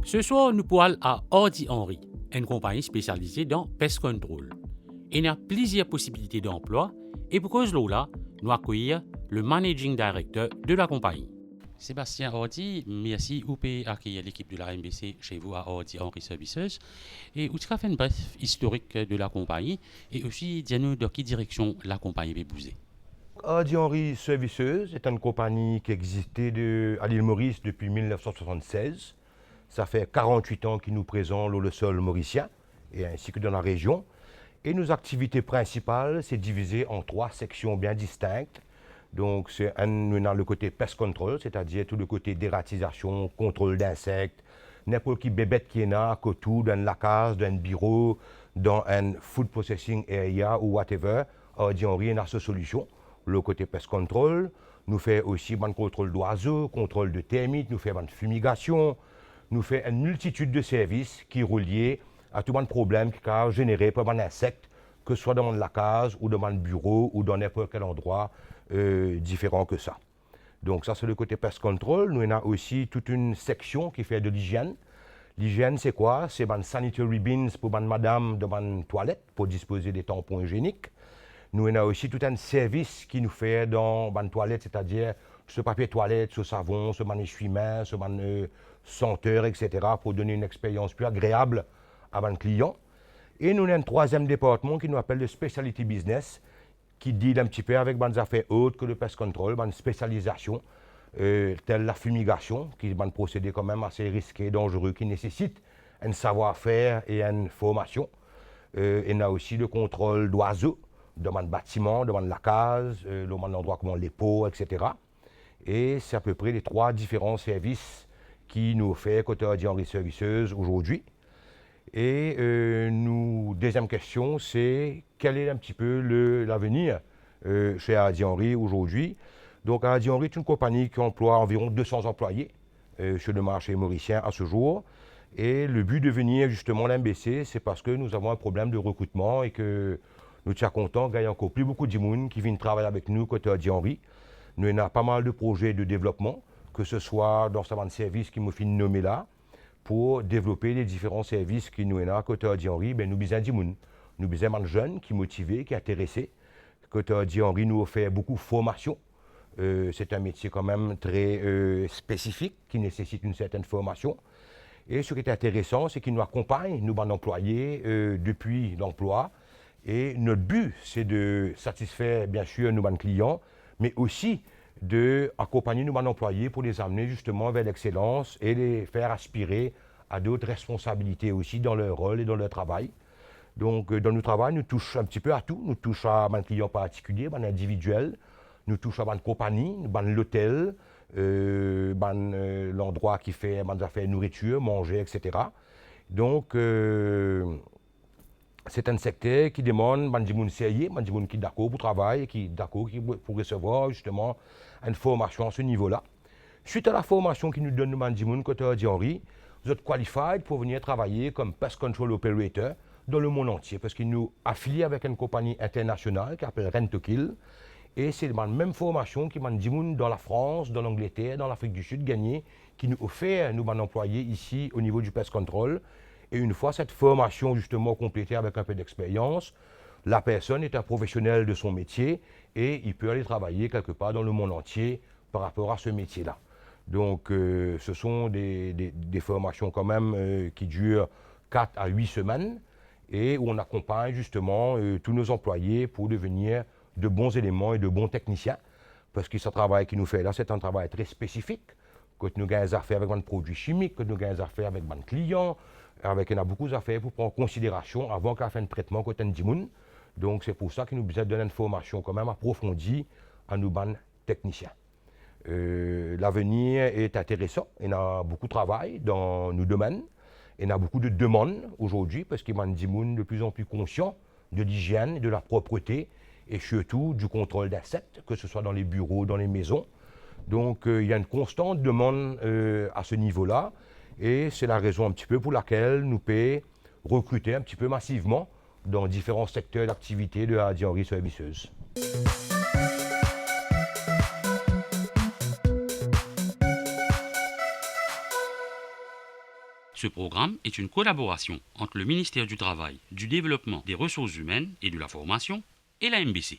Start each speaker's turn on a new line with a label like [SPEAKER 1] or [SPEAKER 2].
[SPEAKER 1] Ce soir, nous parlons à Hardy Henry, une compagnie spécialisée dans pest control. Il y a plusieurs possibilités d'emploi et pour cause de là, nous accueillons le managing director de la compagnie. Sébastien Hardy, merci pour accueillir l'équipe de la MBC chez vous à Hardy Henry Services. Et vous avez fait une brève historique de la compagnie et aussi dis-nous dans quelle direction la compagnie va bouger.
[SPEAKER 2] Hardy Henry Services est une compagnie qui existait à l'île Maurice depuis 1976. Ça fait 48 ans qu'il nous présente le sol mauricien et ainsi que dans la région. Et nos activités principales, c'est divisé en 3 sections bien distinctes. Donc, nous avons le côté pest control, c'est-à-dire tout le côté dératisation, contrôle d'insectes, n'importe qui bébête qui est là, tout dans la case, dans un bureau, dans un food processing area ou whatever. Hardy Henry a sa solution. Le côté pest control, nous fait aussi un contrôle d'oiseaux, contrôle de termites, nous fait une fumigation, nous fait une multitude de services qui sont reliés à tout le problème qui est généré par un insecte, que ce soit dans la case ou dans le bureau ou dans n'importe quel endroit différent que ça. Donc ça, c'est le côté pest control. Nous avons aussi toute une section qui fait de l'hygiène. L'hygiène, c'est quoi? C'est un sanitary bins pour madame dans une toilette pour disposer des tampons hygiéniques. Nous avons aussi tout un service qui nous fait dans une toilette, c'est-à-dire ce papier toilette, ce savon, ce essuie-main, ce senteur, etc., pour donner une expérience plus agréable à nos clients. Et nous avons un troisième département qui nous appelle le Specialty Business, qui deal un petit peu avec des affaires autres que le pest control, une spécialisation, telle la fumigation, qui est un procédé quand même assez risqué, dangereux, qui nécessite un savoir-faire et une formation. Et on a aussi le contrôle d'oiseaux, dans le bâtiment, dans la case, dans un endroit comme les pots, etc. Et c'est à peu près les 3 différents services qui nous fait côté Hardy Henry Services aujourd'hui. Et deuxième question, c'est quel est un petit peu l'avenir chez Hardy Henry aujourd'hui. Donc Hardy Henry est une compagnie qui emploie environ 200 employés sur le marché mauricien à ce jour. Et le but de venir justement l'MBC, c'est parce que nous avons un problème de recrutement et que nous sommes contents qu'il y ait encore plus beaucoup de monde qui viennent travailler avec nous côté Hardy Henry. Nous avons pas mal de projets de développement, que ce soit dans certains services qui me fait nommer là, pour développer les différents services qui nous avons côté Hardy Henry. Ben, nous besoin de monde. Nous besoin de jeunes qui sont motivés, qui sont intéressés. Côté Hardy Henry nous offre beaucoup de formation. C'est un métier quand même très spécifique qui nécessite une certaine formation. Et ce qui est intéressant, c'est qu'ils nous accompagnent, nous, employés, depuis l'emploi. Et notre but, c'est de satisfaire, bien sûr, nos clients, mais aussi d'accompagner nos employés pour les amener justement vers l'excellence et les faire aspirer à d'autres responsabilités aussi dans leur rôle et dans leur travail. Donc, dans notre travail, nous touchons un petit peu à tout. Nous touchons à un client particulier, un individuel. Nous touchons à une compagnie, l'hôtel, l'endroit qui fait des affaires nourriture, manger, etc. Donc, c'est un secteur qui demande des gens sérieux, des gens qui sont d'accord pour travailler, qui sont d'accord pour recevoir justement une formation à ce niveau-là. Suite à la formation qui nous donne des gens côté Hardy Henry, vous êtes qualified pour venir travailler comme Pest Control Operator dans le monde entier, parce qu'ils nous affilient avec une compagnie internationale qui s'appelle Rentokil. Et c'est la même formation qui m'a dit dans la France, dans l'Angleterre, dans l'Afrique du Sud gagné, qui nous offert nous employés ici au niveau du pest control. Et une fois cette formation justement complétée avec un peu d'expérience, la personne est un professionnel de son métier et il peut aller travailler quelque part dans le monde entier par rapport à ce métier-là. Donc ce sont des formations quand même qui durent 4 à 8 semaines et où on accompagne justement tous nos employés pour devenir de bons éléments et de bons techniciens. Parce que ce travail qui nous fait là, c'est un travail très spécifique. Quand nous gagnons des affaires avec des produits chimiques, quand nous gagnons des affaires avec des clients, on a beaucoup d'affaires pour prendre en considération avant qu'on fasse un traitement côté de monde. Donc c'est pour ça que nous besoin de donner une formation quand même approfondie à nos techniciens. L'avenir est intéressant. Il y a beaucoup de travail dans nos domaines. Il y a beaucoup de demandes aujourd'hui parce qu'il y a des gens de plus en plus conscients de l'hygiène, de la propreté et surtout du contrôle d'insectes, que ce soit dans les bureaux, dans les maisons. Donc il y a une constante demande à ce niveau-là. Et c'est la raison un petit peu pour laquelle nous pouvons recruter un petit peu massivement dans différents secteurs d'activité de Hardy Henry Services.
[SPEAKER 1] Ce programme est une collaboration entre le ministère du Travail, du Développement des Ressources humaines et de la Formation et la MBC.